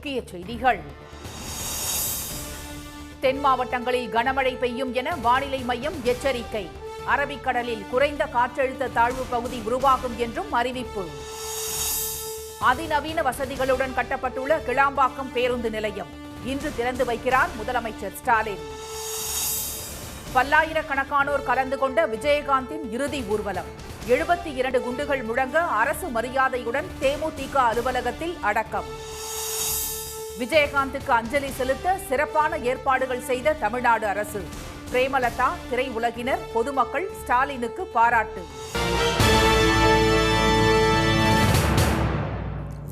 முக்கிய செய்திகள். தென் மாவட்டங்களில் கனமழை பெய்யும் என வானிலை மையம் எச்சரிக்கை. அரபிக்கடலில் குறைந்த காற்றழுத்த தாழ்வு பகுதி உருவாகும் என்றும் அறிவிப்பு. அதிநவீன வசதிகளுடன் கட்டப்பட்டுள்ள கிளாம்பாக்கம் பேருந்து நிலையம் இன்று திறந்து வைக்கிறார் முதலமைச்சர் ஸ்டாலின். பல்லாயிரக்கணக்கானோர் கலந்து கொண்ட விஜயகாந்தின் இறுதி ஊர்வலம். 72 குண்டுகள் முழங்க அரசு மரியாதையுடன் தேமுதிக அலுவலகத்தில் அடக்கம். விஜயகாந்துக்கு அஞ்சலி செலுத்த சிறப்பான ஏற்பாடுகள் செய்த தமிழ்நாடு அரசு. பிரேமலதா, திரையுலகினர், பொதுமக்கள் ஸ்டாலினுக்கு பாராட்டு.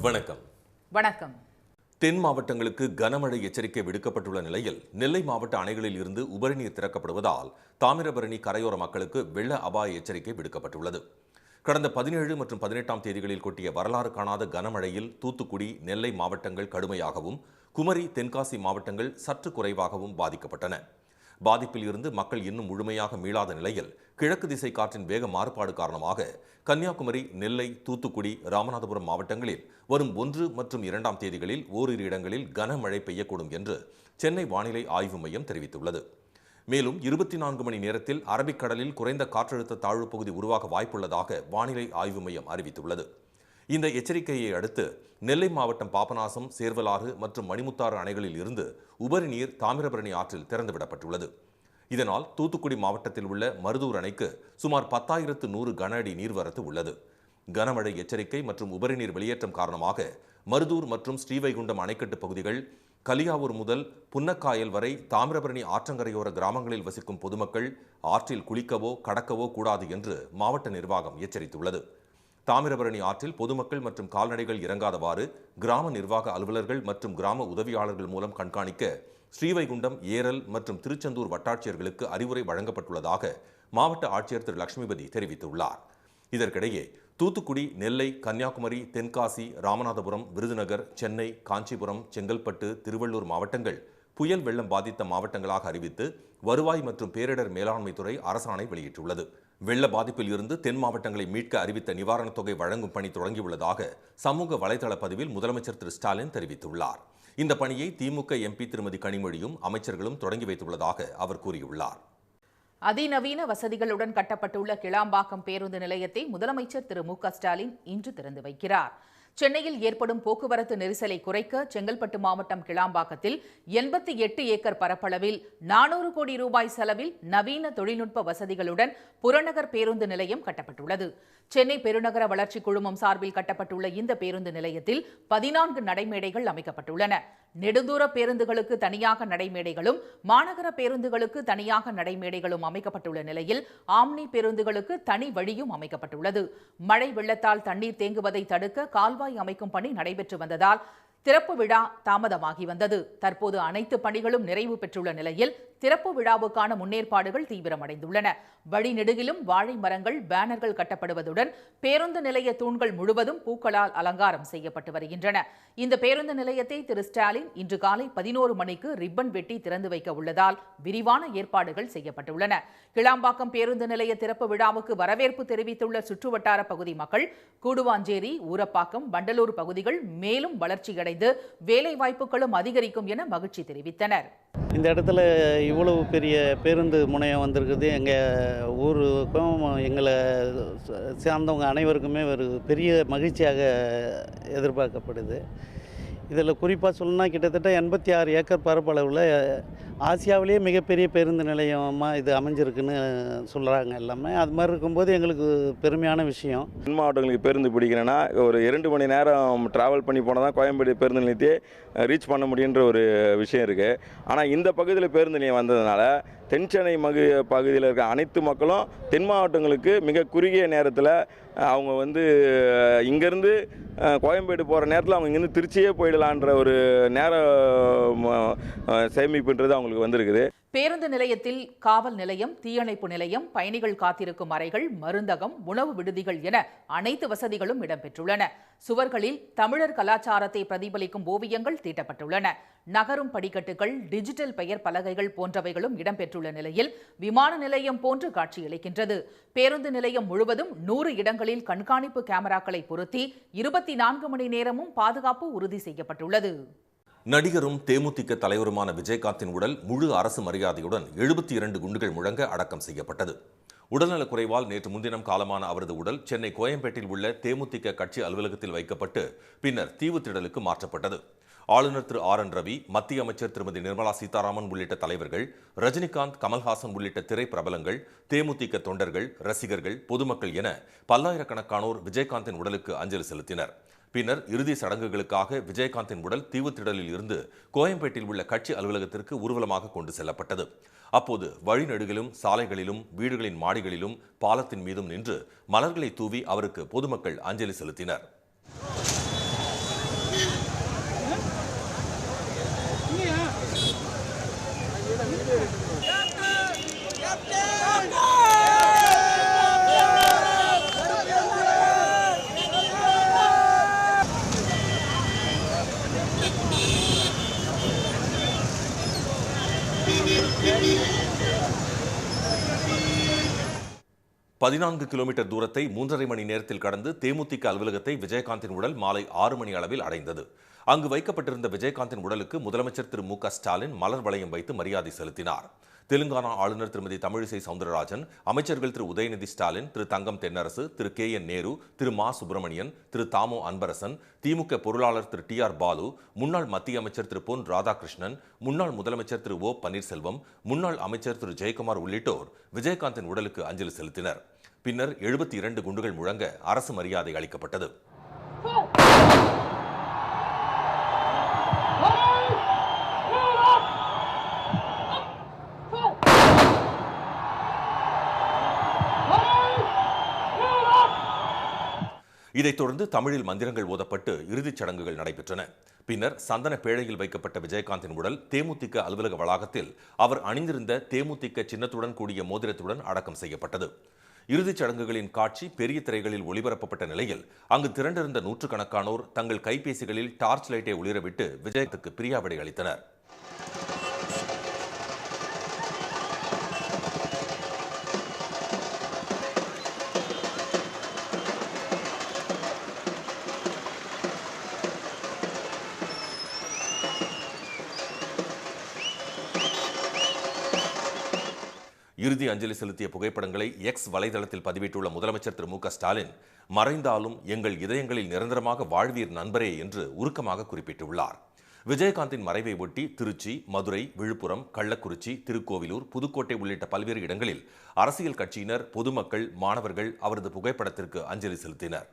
வணக்கம். வணக்கம். தென் மாவட்டங்களுக்கு கனமழை எச்சரிக்கை விடுக்கப்பட்டுள்ள நிலையில் நெல்லை மாவட்ட அணைகளில் இருந்து உபரிநீர் திறக்கப்படுவதால் தாமிரபரணி கரையோர மக்களுக்கு வெள்ள அபாய எச்சரிக்கை விடுக்கப்பட்டுள்ளது. கடந்த 17 மற்றும் 18ஆம் தேதிகளில் கொட்டிய வரலாறு காணாத கனமழையில் தூத்துக்குடி, நெல்லை மாவட்டங்கள் கடுமையாகவும், குமரி, தென்காசி மாவட்டங்கள் சற்று குறைவாகவும் பாதிக்கப்பட்டன. பாதிப்பில் இருந்து மக்கள் இன்னும் முழுமையாக மீளாத நிலையில் கிழக்கு திசை காற்றின் வேக மாறுபாடு காரணமாக கன்னியாகுமரி, நெல்லை, தூத்துக்குடி, ராமநாதபுரம் மாவட்டங்களில் வரும் 1 மற்றும் 2ஆம் தேதிகளில் ஓரிரு இடங்களில் கனமழை பெய்யக்கூடும் என்று சென்னை வானிலை ஆய்வு மையம் தெரிவித்துள்ளது. மேலும் 24 மணி நேரத்தில் அரபிக்கடலில் குறைந்த காற்றழுத்த தாழ்வு பகுதி உருவாக வாய்ப்புள்ளதாக வானிலை ஆய்வு மையம் அறிவித்துள்ளது. இந்த எச்சரிக்கையை அடுத்து நெல்லை மாவட்டம் பாபநாசம், சேர்வலாறு மற்றும் மணிமுத்தாறு அணைகளில் இருந்து உபரி நீர் தாமிரபரணி ஆற்றில் திறந்துவிடப்பட்டுள்ளது. இதனால் தூத்துக்குடி மாவட்டத்தில் உள்ள மருதூர் அணைக்கு சுமார் 10,100 கன அடி நீர்வரத்து உள்ளது. கனமழை எச்சரிக்கை மற்றும் உபரிநீர் வெளியேற்றம் காரணமாக மருதூர் மற்றும் ஸ்ரீவைகுண்டம் அணைக்கட்டு பகுதிகள், கலியாவூர் முதல் புன்னக்காயல் வரை தாமிரபரணி ஆற்றங்கரையோர கிராமங்களில் வசிக்கும் பொதுமக்கள் ஆற்றில் குளிக்கவோ கடக்கவோ கூடாது என்று மாவட்ட நிர்வாகம் எச்சரித்துள்ளது. தாமிரபரணி ஆற்றில் பொதுமக்கள் மற்றும் கால்நடைகள் இறங்காதவாறு கிராம நிர்வாக அலுவலர்கள் மற்றும் கிராம உதவியாளர்கள் மூலம் கண்காணிக்க ஸ்ரீவைகுண்டம், ஏரல் மற்றும் திருச்செந்தூர் வட்டாட்சியர்களுக்கு அறிவுரை வழங்கப்பட்டுள்ளதாக மாவட்ட ஆட்சியர் திரு லட்சுமிபதி தெரிவித்துள்ளார். இதற்கிடையே தூத்துக்குடி, நெல்லை, கன்னியாகுமரி, தென்காசி, ராமநாதபுரம், விருதுநகர், சென்னை, காஞ்சிபுரம், செங்கல்பட்டு, திருவள்ளூர் மாவட்டங்கள் புயல் வெள்ளம் பாதித்த மாவட்டங்களாக அறிவித்து வருவாய் மற்றும் பேரிடர் மேலாண்மை துறை அரசாணை வெளியிட்டுள்ளது. வெள்ள பாதிப்பில் இருந்து தென் மாவட்டங்களை மீட்க அறிவித்த நிவாரணத் தொகை வழங்கும் பணி தொடங்கியுள்ளதாக சமூக வலைதள பதிவில் முதலமைச்சர் திரு ஸ்டாலின் தெரிவித்துள்ளார். இந்த பணியை திமுக எம்பி திருமதி கனிமொழியும் அமைச்சர்களும் தொடங்கி வைத்துள்ளதாக அவர் கூறியுள்ளார். அதிநவீன வசதிகளுடன் கட்டப்பட்டுள்ள கிளாம்பாக்கம் பேருந்து நிலையத்தை முதலமைச்சர் திரு மு.க. ஸ்டாலின் இன்று திறந்து வைக்கிறார். சென்னையில் ஏற்படும் போக்குவரத்து நெரிசலை குறைக்க செங்கல்பட்டு மாவட்டம் கிளாம்பாக்கத்தில் 88 ஏக்கர் பரப்பளவில் 400 கோடி ரூபாய் செலவில் நவீன தொழில்நுட்ப வசதிகளுடன் புறநகர் பேருந்து நிலையம் கட்டப்பட்டுள்ளது. சென்னை பெருநகர வளர்ச்சி குழுமம் சார்பில் கட்டப்பட்டுள்ள இந்த பேருந்து நிலையத்தில் 14 நடைமேடைகள் அமைக்கப்பட்டுள்ளன. நெடுந்தூர பேருந்துகளுக்கு தனியாக நடைமேடைகளும், மாநகர பேருந்துகளுக்கு தனியாக நடைமேடைகளும் அமைக்கப்பட்டுள்ள நிலையில் ஆம்னி பேருந்துகளுக்கு தனி வழியும் அமைக்கப்பட்டுள்ளது. மழை வெள்ளத்தால் தண்ணீர் தேங்குவதை தடுக்க கால்வாய் அமைக்கும் பணி நடைபெற்று வந்ததால் திறப்பு விழா தாமதமாகி வந்தது. தற்போது அனைத்து பணிகளும் நிறைவு பெற்றுள்ள நிலையில் திறப்பு விழாவுக்கான முன்னேற்பாடுகள் தீவிரமடைந்துள்ளன. வழிநெடுகிலும் வாழை மரங்கள், பேனர்கள் கட்டப்படுவதுடன் பேருந்து நிலைய தூண்கள் முழுவதும் பூக்களால் அலங்காரம் செய்யப்பட்டு வருகின்றன. இந்த பேருந்து நிலையத்தை திரு ஸ்டாலின் இன்று காலை 11 மணிக்கு ரிப்பன் வெட்டி திறந்து வைக்க உள்ளதால் விரிவான ஏற்பாடுகள் செய்யப்பட்டுள்ளன. கிளாம்பாக்கம் பேருந்து நிலைய திறப்பு விழாவுக்கு வரவேற்பு தெரிவித்துள்ள சுற்றுவட்டார பகுதி மக்கள் கூடுவாஞ்சேரி, ஊரப்பாக்கம், வண்டலூர் பகுதிகள் மேலும் வளர்ச்சியடைந்து வேலை வாய்ப்புகளும் அதிகரிக்கும் என மகிழ்ச்சி தெரிவித்தனர். இந்த இடத்துல இவ்வளவு பெரிய பேருந்து முனையம் வந்திருக்குது. எங்கள் ஊருக்கும் எங்களை சார்ந்தவங்க அனைவருக்குமே ஒரு பெரிய மகிழ்ச்சியாக எதிர்பார்க்கப்படுது. இதில் குறிப்பாக சொல்லணும்னா கிட்டத்தட்ட 86 ஏக்கர் பரப்பளவில் ஆசியாவிலேயே மிகப்பெரிய பேருந்து நிலையமாக இது அமைஞ்சிருக்குன்னு சொல்கிறாங்க எல்லாமே. அது மாதிரி இருக்கும்போது எங்களுக்கு பெருமையான விஷயம். தென் மாவட்டங்களுக்கு பேருந்து பிடிக்கிறேன்னா ஒரு 2 மணி நேரம் ட்ராவல் பண்ணி போனால் தான் கோயம்பேடு பேருந்து நிலையத்தையே ரீச் பண்ண முடியுன்ற ஒரு விஷயம் இருக்குது. ஆனால் இந்த பகுதியில் பேருந்து நிலையம் வந்ததுனால தென்சென்னை பகுதியில் இருக்க அனைத்து மக்களும் தென் மாவட்டங்களுக்கு மிக குறுகிய நேரத்தில் அவங்க இங்கேருந்து கோயம்பேடு போகிற நேரத்தில் அவங்க இங்கேருந்து திருச்சியே போயிடலான்ற ஒரு நேர சேமிப்புன்றது அவங்களுக்கு வந்திருக்குது. பேருந்து நிலையத்தில் காவல் நிலையம், தீயணைப்பு நிலையம், பயணிகள் காத்திருக்கும் அறைகள், மருந்தகம், உணவு விடுதிகள் என அனைத்து வசதிகளும் இடம்பெற்றுள்ளன. சுவர்களில் தமிழர் கலாச்சாரத்தை பிரதிபலிக்கும் ஓவியங்கள் தீட்டப்பட்டுள்ளன. நகரும் படிக்கட்டுகள், டிஜிட்டல் பெயர் பலகைகள் போன்றவைகளும் இடம்பெற்றுள்ள நிலையில் விமான நிலையம் போன்று காட்சியளிக்கின்றது. பேருந்து நிலையம் முழுவதும் 100 இடங்களில் கண்காணிப்பு கேமராக்களை பொருத்தி 24 மணி நேரமும் பாதுகாப்பு உறுதி செய்யப்பட்டுள்ளது. நடிகரும் தேமுதிக தலைவருமான விஜயகாந்தின் உடல் முழு அரசு மரியாதையுடன் 72 குண்டுகள் முழங்க அடக்கம் செய்யப்பட்டது. உடல்நலக் குறைவால் நேற்று முன்தினம் காலமான அவரது உடல் சென்னை கோயம்பேட்டில் உள்ள தேமுதிக கட்சி அலுவலகத்தில் வைக்கப்பட்டு பின்னர் தீவுத்திடலுக்கு மாற்றப்பட்டது. ஆளுநர் திரு ஆர்.என். ரவி, மத்திய அமைச்சர் திருமதி நிர்மலா சீதாராமன் உள்ளிட்ட தலைவர்கள், ரஜினிகாந்த், கமல்ஹாசன் உள்ளிட்ட திரை பிரபலங்கள், தேமுதிக தொண்டர்கள், ரசிகர்கள், பொதுமக்கள் என பல்லாயிரக்கணக்கானோர் விஜயகாந்தின் உடலுக்கு அஞ்சலி செலுத்தினர். பின்னர் இறுதி சடங்குகளுக்காக விஜயகாந்தின் உடல் தீவுத்திடலில் இருந்து கோயம்பேட்டில் உள்ள கட்சி அலுவலகத்திற்கு ஊர்வலமாக கொண்டு செல்லப்பட்டது. அப்போது வழிநெடுகிலும், சாலைகளிலும், வீடுகளின் மாடிகளிலும், பாலத்தின் மீதும் நின்று மலர்களை தூவி அவருக்கு பொதுமக்கள் அஞ்சலி செலுத்தினர். பதினான்கு கிலோமீட்டர் தூரத்தை 3.5 மணி நேரத்தில் கடந்து தேமுதிக அலுவலகத்தை விஜயகாந்தின் உடல் மாலை 6 மணி அளவில் அடைந்தது. அங்கு வைக்கப்பட்டிருந்த விஜயகாந்தின் உடலுக்கு முதலமைச்சர் திரு மு.க. ஸ்டாலின் மலர் வளையம் வைத்து மரியாதை செலுத்தினார். தெலுங்கானா ஆளுநர் திருமதி தமிழிசை சவுந்தரராஜன், அமைச்சர்கள் திரு உதயநிதி ஸ்டாலின், திரு தங்கம் தென்னரசு, திரு கே.என். நேரு, திரு மா. சுப்பிரமணியன், திரு தாமோ அன்பரசன், திமுக பொருளாளர் திரு டி.ஆர். பாலு, முன்னாள் மத்திய அமைச்சர் திரு பொன் ராதாகிருஷ்ணன், முன்னாள் முதலமைச்சர் திரு ஓ. பன்னீர்செல்வம், முன்னாள் அமைச்சர் திரு ஜெயக்குமார் உள்ளிட்டோர் விஜயகாந்தின் உடலுக்கு அஞ்சலி செலுத்தினர். பின்னர் 72 குண்டுகள் முழங்க அரசு மரியாதை அளிக்கப்பட்டது. இதைத் தொடர்ந்து தமிழில் மந்திரங்கள் ஓதப்பட்டு இறுதிச் சடங்குகள் நடைபெற்றன. பின்னர் சந்தன பேழையில் வைக்கப்பட்ட விஜயகாந்தின் உடல் தேமுதிக அலுவலக வளாகத்தில் அவர் அணிந்திருந்த தேமுதிக சின்னத்துடன் கூடிய மோதிரத்துடன் அடக்கம் செய்யப்பட்டது. இறுதிச் சடங்குகளின் காட்சி பெரிய திரைகளில் ஒளிபரப்பப்பட்ட நிலையில் அங்கு திரண்டிருந்த நூற்றுக்கணக்கானோர் தங்கள் கைபேசிகளில் டார்ச் லைட்டை ஒளிரவிட்டு விஜயத்துக்கு பிரியாவிடை அளித்தனர். இறுதி அஞ்சலி செலுத்திய புகைப்படங்களை எக்ஸ் வலைதளத்தில் பதிவிட்டுள்ள முதலமைச்சர் திரு மு.க. ஸ்டாலின், மறைந்தாலும் எங்கள் இதயங்களில் நிரந்தரமாக வாழ்வீர் நண்பரே என்று உருக்கமாக குறிப்பிட்டுள்ளார். விஜயகாந்தின் மறைவை ஒட்டி திருச்சி, மதுரை, விழுப்புரம், கள்ளக்குறிச்சி, திருக்கோவிலூர், புதுக்கோட்டை உள்ளிட்ட பல்வேறு இடங்களில் அரசியல் கட்சியினர், பொதுமக்கள், மாணவர்கள் அவரது புகைப்படத்திற்கு அஞ்சலி செலுத்தினர்.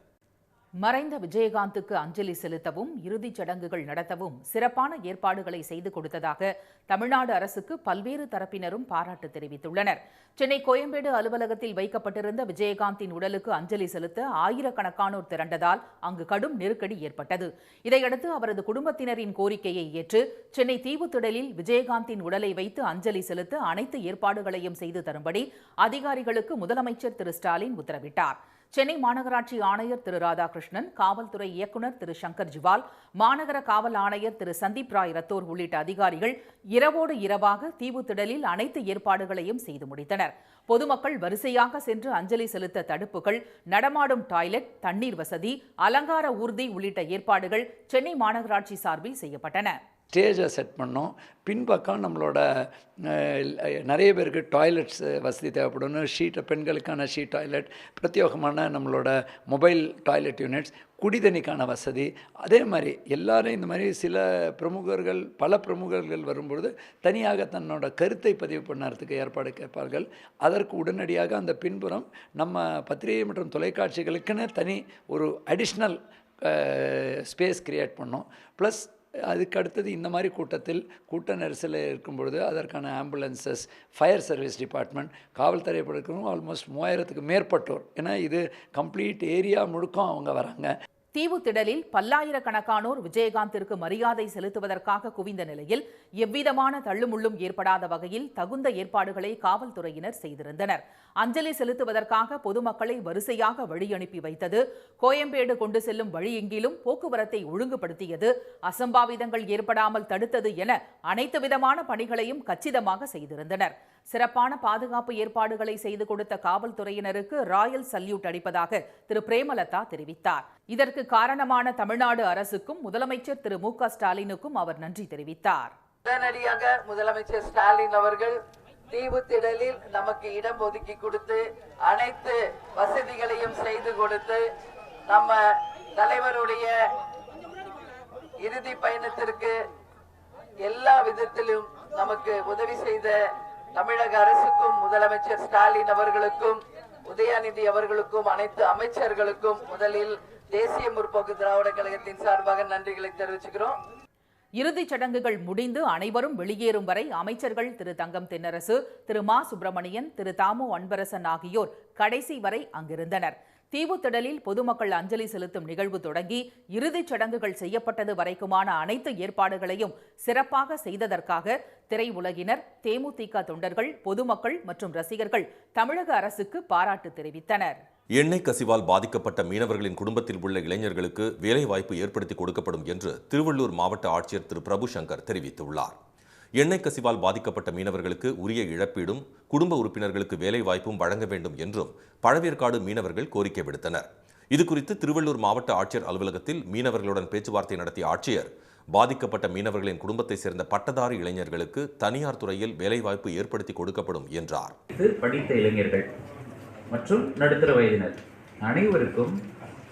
மறைந்த விஜயகாந்துக்கு அஞ்சலி செலுத்தவும், இறுதிச் சடங்குகள் நடத்தவும் சிறப்பான ஏற்பாடுகளை செய்து கொடுத்ததாக தமிழ்நாடு அரசுக்கு பல்வேறு தரப்பினரும் பாராட்டு தெரிவித்துள்ளனர். சென்னை கோயம்பேடு அலுவலகத்தில் வைக்கப்பட்டிருந்த விஜயகாந்தின் உடலுக்கு அஞ்சலி செலுத்த ஆயிரக்கணக்கானோர் திரண்டதால் அங்கு கடும் நெருக்கடி ஏற்பட்டது. இதையடுத்து அவரது குடும்பத்தினரின் கோரிக்கையை ஏற்று சென்னை தீவுத்திடலில் விஜயகாந்தின் உடலை வைத்து அஞ்சலி செலுத்த அனைத்து ஏற்பாடுகளையும் செய்து தரும்படி அதிகாரிகளுக்கு முதலமைச்சர் திரு ஸ்டாலின் உத்தரவிட்டார். சென்னை மாநகராட்சி ஆணையர் திரு ராதாகிருஷ்ணன், காவல்துறை இயக்குநர் திரு சங்கர் ஜிவால், மாநகர காவல் ஆணையர் திரு சந்தீப் ராய் ரத்தோர் உள்ளிட்ட அதிகாரிகள் இரவோடு இரவாக தீவுத்திடலில் அனைத்து ஏற்பாடுகளையும் செய்து முடித்தனர். பொதுமக்கள் வரிசையாக சென்று அஞ்சலி செலுத்த தடுப்புகள், நடமாடும் டாய்லெட், தண்ணீர் வசதி, அலங்கார ஊர்தி உள்ளிட்ட ஏற்பாடுகள் சென்னை மாநகராட்சி சார்பில் செய்யப்பட்டன. ஸ்டேஜை செட் பண்ணோம். பின்பக்கம் நம்மளோட நிறைய பேருக்கு டாய்லெட்ஸ் வசதி தேவைப்படும். பெண்களுக்கான ஷீட் டாய்லெட், பிரத்யேகமான நம்மளோட மொபைல் டாய்லெட் யூனிட்ஸ், குடிதண்ணிக்கான வசதி, அதே மாதிரி எல்லாரும் இந்த மாதிரி பல பிரமுகர்கள் வரும்பொழுது தனியாக தன்னோட கருத்தை பதிவு பண்ணுறதுக்கு ஏற்பாடு கேட்பார்கள். அதற்கு உடனடியாக அந்த பின்புறம் நம்ம பத்திரிகை மற்றும் தொலைக்காட்சிகளுக்குன்னு தனி ஒரு அடிஷ்னல் ஸ்பேஸ் கிரியேட் பண்ணோம். ப்ளஸ் அதுக்கு அடுத்தது இந்த மாதிரி கூட்ட நெரிசலில் இருக்கும் பொழுது அதற்கான ஆம்புலன்சஸ், ஃபயர் சர்வீஸ் டிபார்ட்மெண்ட், காவல்துறை படைக்கும் ஆல்மோஸ்ட் 3000க்கு மேற்பட்டோர். ஏன்னா இது கம்ப்ளீட் ஏரியா முழுக்கம் அவங்க வராங்க. தீவுத்திடலில் பல்லாயிரக்கணக்கானோர் விஜயகாந்திற்கு மரியாதை செலுத்துவதற்காக குவிந்த நிலையில் எவ்விதமான தள்ளுமுள்ளும் ஏற்படாத வகையில் தகுந்த ஏற்பாடுகளை காவல்துறையினர் செய்திருந்தனர். அஞ்சலி செலுத்துவதற்காக பொதுமக்களை வரிசையாக வழி அனுப்பி வைத்தது, கோயம்பேடு கொண்டு செல்லும் வழியெங்கிலும் போக்குவரத்தை ஒழுங்குபடுத்தியது, அசம்பாவிதங்கள் ஏற்படாமல் தடுத்தது என அனைத்து விதமான பணிகளையும் கச்சிதமாக செய்திருந்தனர். சிறப்பான பாதுகாப்பு ஏற்பாடுகளை செய்து கொடுத்த காவல்துறையினருக்கு ராயல் சல்யூட் அடிப்பதாக திரு பிரேமலதா தெரிவித்தார். இதற்கு காரணமான தமிழ்நாடு அரசுக்கும் முதலமைச்சர் திரு மு.க.ஸ்டாலினுக்கும் அவர் நன்றி தெரிவித்தார். உடனடியாக முதலமைச்சர் ஸ்டாலின் அவர்கள் தீவுத்திடலில் நமக்கு இடம் ஒதுக்கி கொடுத்து அனைத்து வசதிகளையும் செய்து கொடுத்து நம்ம தலைவருடைய இறுதி பயணத்திற்கு எல்லா விதத்திலும் நமக்கு உதவி செய்த தமிழக அரசுக்கும் முதலமைச்சர் ஸ்டாலின் அவர்களுக்கும் உதயநிதி அவர்களுக்கும் அனைத்து அமைச்சர்களுக்கும் முதலில் தேசிய முற்போக்கு திராவிட கழகத்தின் சார்பாக நன்றிகளை தெரிவிச்சுக்கிறோம். இறுதிச் சடங்குகள் முடிந்து அனைவரும் வெளியேறும் வரை அமைச்சர்கள் திரு தங்கம் தென்னரசு, திரு மா சுப்பிரமணியன், திரு தாமு அன்பரசன் ஆகியோர் கடைசி வரை அங்கிருந்தனர். தீவுத்திடலில் பொதுமக்கள் அஞ்சலி செலுத்தும் நிகழ்வு தொடங்கி இறுதிச் சடங்குகள் செய்யப்பட்டது வரைக்குமான அனைத்து ஏற்பாடுகளையும் சிறப்பாக செய்ததற்காக திரையுலகினர், தேமுதிக தொண்டர்கள், பொதுமக்கள் மற்றும் ரசிகர்கள் தமிழக அரசுக்கு பாராட்டு தெரிவித்தனர். எண்ணெய் கசிவால் பாதிக்கப்பட்ட மீனவர்களின் குடும்பத்தில் உள்ள இளைஞர்களுக்கு வேலைவாய்ப்பு ஏற்படுத்தி கொடுக்கப்படும் என்று திருவள்ளூர் மாவட்ட ஆட்சியர் திரு பிரபு சங்கர் தெரிவித்துள்ளார். எண்ணெய் கசிவால் பாதிக்கப்பட்ட மீனவர்களுக்கு உரிய இழப்பீடும் குடும்ப உறுப்பினர்களுக்கு வேலைவாய்ப்பும் வழங்க வேண்டும் என்றும் பழவேற்காடு மீனவர்கள் கோரிக்கை விடுத்தனர். இதுகுறித்து திருவள்ளூர் மாவட்ட ஆட்சியர் அலுவலகத்தில் மீனவர்களுடன் பேச்சுவார்த்தை நடத்திய ஆட்சியர் பாதிக்கப்பட்ட மீனவர்களின் குடும்பத்தை சேர்ந்த பட்டதாரி இளைஞர்களுக்கு தனியார் துறையில் வேலைவாய்ப்பு ஏற்படுத்தி கொடுக்கப்படும் என்றார். படித்த இளைஞர்கள் மற்றும் நடுத்தர வயதினர் அனைவருக்கும்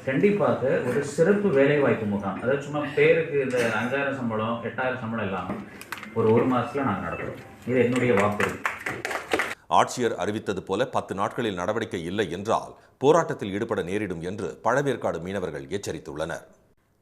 கண்டிப்பாக ஒரு சிறப்பு வேலைவாய்ப்பு முகாம், அதாவது சும்மா பேருக்கு இந்த 5000 சம்பளம் 8000 சம்பளம் இல்லாமல் ஒரு மாதத்தில் நாங்கள் நடத்துகிறோம். இது என்னுடைய வாக்குறுதி. ஆட்சியர் அறிவித்தது போல 10 நாட்களில் நடவடிக்கை இல்லை என்றால் போராட்டத்தில் ஈடுபட நேரிடும் என்று பழவேற்காடு மீனவர்கள் எச்சரித்துள்ளனர்.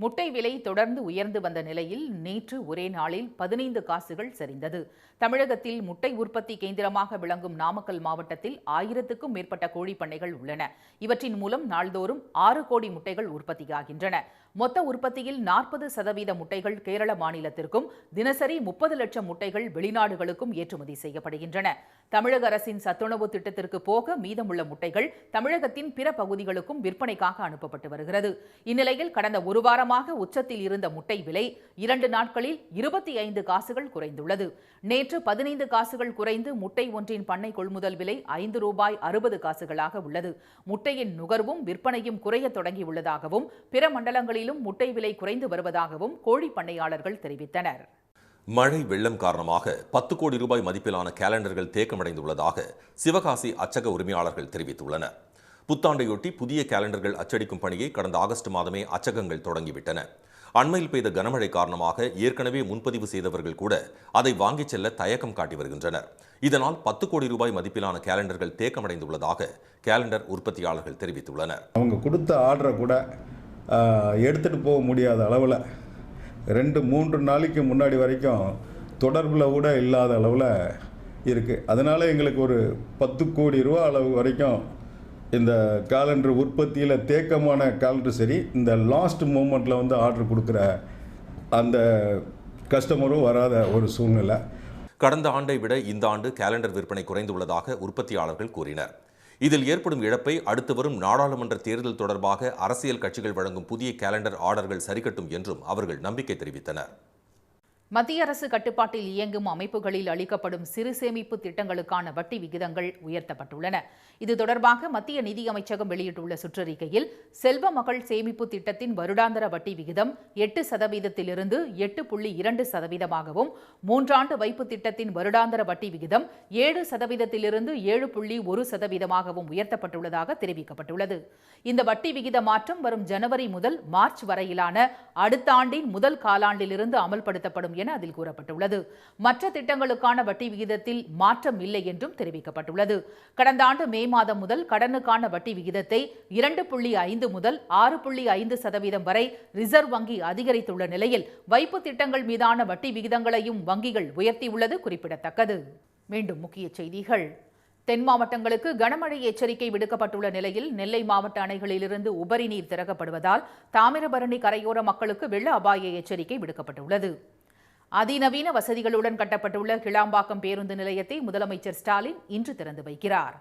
முட்டை விலை தொடர்ந்து உயர்ந்து வந்த நிலையில் நேற்று ஒரே நாளில் 15 காசுகள் சரிந்தது. தமிழகத்தில் முட்டை உற்பத்தி கேந்திரமாக விளங்கும் நாமக்கல் மாவட்டத்தில் 1000க்கும் மேற்பட்ட கோழி பண்ணைகள் உள்ளன. இவற்றின் மூலம் நாள்தோறும் 6 கோடி முட்டைகள் உற்பத்தியாகின்றன. மொத்த உற்பத்தியில் 40% முட்டைகள் கேரள மாநிலத்திற்கும் தினசரி 30 லட்சம் முட்டைகள் வெளிநாடுகளுக்கும் ஏற்றுமதி செய்யப்படுகின்றன. தமிழக அரசின் சத்துணவு திட்டத்திற்கு போக மீதமுள்ள முட்டைகள் தமிழகத்தின் பிற பகுதிகளுக்கும் விற்பனைக்காக அனுப்பப்பட்டு வருகிறது. இந்நிலையில் கடந்த ஒரு வாரமாக உச்சத்தில் இருந்த முட்டை விலை 2 நாட்களில் 25 காசுகள் குறைந்துள்ளது. நேற்று 15 காசுகள் குறைந்து முட்டை ஒன்றின் பண்ணை கொள்முதல் விலை ₹5.60 உள்ளது. முட்டையின் நுகர்வும் விற்பனையும் குறைய தொடங்கியுள்ளதாகவும் பிற மண்டலங்களிலும் முட்டை விலை குறைந்து வருவதாகவும் கோழி பண்ணையாளர்கள் தெரிவித்தனர். மழை வெள்ளம் காரணமாக 10 கோடி ரூபாய் மதிப்பிலான கேலண்டர்கள் தேக்கமடைந்துள்ளதாக சிவகாசி அச்சக உரிமையாளர்கள் தெரிவித்துள்ளனர். புத்தாண்டையொட்டி புதிய கேலண்டர்கள் அச்சடிக்கும் பணியை கடந்த ஆகஸ்ட் மாதமே அச்சகங்கள் தொடங்கிவிட்டன. அண்மையில் பெய்த கனமழை காரணமாக ஏற்கனவே முன்பதிவு செய்தவர்கள் கூட அதை வாங்கிச் செல்ல தயக்கம் காட்டி வருகின்றனர். இதனால் 10 கோடி ரூபாய் மதிப்பிலான கேலண்டர்கள் தேக்கமடைந்துள்ளதாக கேலண்டர் உற்பத்தியாளர்கள் தெரிவித்துள்ளனர். அவங்க கொடுத்த ஆர்டரை கூட எடுத்துகிட்டு போக முடியாத அளவில் 2-3 நாளைக்கு முன்னாடி வரைக்கும் தொடர்பில் கூட இல்லாத அளவில் இருக்குது. அதனால் எங்களுக்கு ஒரு 10 கோடி ரூபா அளவு வரைக்கும் இந்த கேலண்டர் உற்பத்தியில் தேக்கமான கேலண்டர் சரி, இந்த லாஸ்ட் மூமெண்ட்டில் வந்து ஆர்டர் கொடுக்குற அந்த கஸ்டமரும் வராத ஒரு சூழ்நிலை. கடந்த ஆண்டை விட இந்த ஆண்டு கேலண்டர் விற்பனை குறைந்துள்ளதாக உற்பத்தியாளர்கள் கூறினர். இதில் ஏற்படும் இழப்பை அடுத்து வரும் நாடாளுமன்ற தேர்தல் தொடர்பாக அரசியல் கட்சிகள் வழங்கும் புதிய கேலண்டர் ஆர்டர்கள் சரிக்கட்டும் என்றும் அவர்கள் நம்பிக்கை தெரிவித்தனர். மத்திய அரசு கட்டுப்பாட்டில் இயங்கும் அமைப்புகளில் அளிக்கப்படும் சிறு சேமிப்பு திட்டங்களுக்கான வட்டி விகிதங்கள் உயர்த்தப்பட்டுள்ளன. இது தொடர்பாக மத்திய நிதியமைச்சகம் வெளியிட்டுள்ள சுற்றறிக்கையில் செல்வ மகள் சேமிப்பு திட்டத்தின் வருடாந்திர வட்டி விகிதம் 8%இலிருந்து 8.2%ஆகவும், 3 ஆண்டு வைப்பு திட்டத்தின் வருடாந்திர வட்டி விகிதம் 7%இலிருந்து 7.1%ஆகவும் உயர்த்தப்பட்டுள்ளதாக தெரிவிக்கப்பட்டுள்ளது. இந்த வட்டி விகித மாற்றம் வரும் ஜனவரி முதல் மார்ச் வரையிலான அடுத்த ஆண்டின் முதல் காலாண்டிலிருந்து அமல்படுத்தப்படும் என அதில் கூறப்பட்டுள்ளது. மற்ற திட்டங்களுக்கான வட்டி விகிதத்தில் மாற்றம் இல்லை என்றும் தெரிவிக்கப்பட்டுள்ளது. கடந்த ஆண்டு மே மாதம் முதல் கடனுக்கான வட்டி விகிதத்தை 2.5 முதல் 6.5% வரை ரிசர்வ் வங்கி அதிகரித்துள்ள நிலையில் வைப்பு திட்டங்கள் மீதான வட்டி விகிதங்களையும் வங்கிகள் உயர்த்தியுள்ளது குறிப்பிடத்தக்கது. மீண்டும் முக்கிய செய்திகள். தென் மாவட்டங்களுக்கு கனமழை எச்சரிக்கை விடுக்கப்பட்டுள்ள நிலையில் நெல்லை மாவட்ட அணைகளிலிருந்து உபரி நீர் திறக்கப்படுவதால் தாமிரபரணி கரையோர மக்களுக்கு வெள்ள அபாய எச்சரிக்கை விடுக்கப்பட்டுள்ளது. அதிநவீன வசதிகளுடன் கட்டப்பட்டுள்ள கிளாம்பாக்கம் பேருந்து நிலையத்தை முதலமைச்சர் ஸ்டாலின் இன்று திறந்து வைக்கிறார்.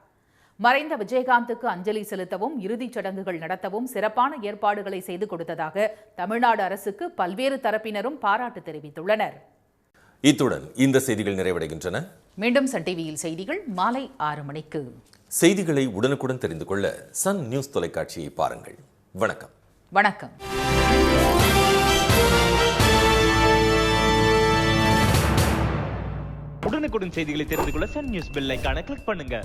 மறைந்த விஜயகாந்துக்கு அஞ்சலி செலுத்தவும் இறுதிச் சடங்குகள் நடத்தவும் சிறப்பான ஏற்பாடுகளை செய்து கொடுத்ததாக தமிழ்நாடு அரசுக்கு பல்வேறு தரப்பினரும் பாராட்டு தெரிவித்துள்ளனர். இத்துடன் இந்த செய்திகள் நிறைவடைகின்றன. மீண்டும் சன் டிவியில் செய்திகள் மாலை 6 மணிக்கு. செய்திகளை உடனுக்குடன் தெரிந்து கொள்ள சன் நியூஸ் தொலைக்காட்சியை பாருங்கள். வணக்கம். வணக்கம். உடனுக்குடன் செய்திகளை தெரிந்து கொள்ள சன் நியூஸ் பெல் ஐகானை கிளிக் பண்ணுங்க.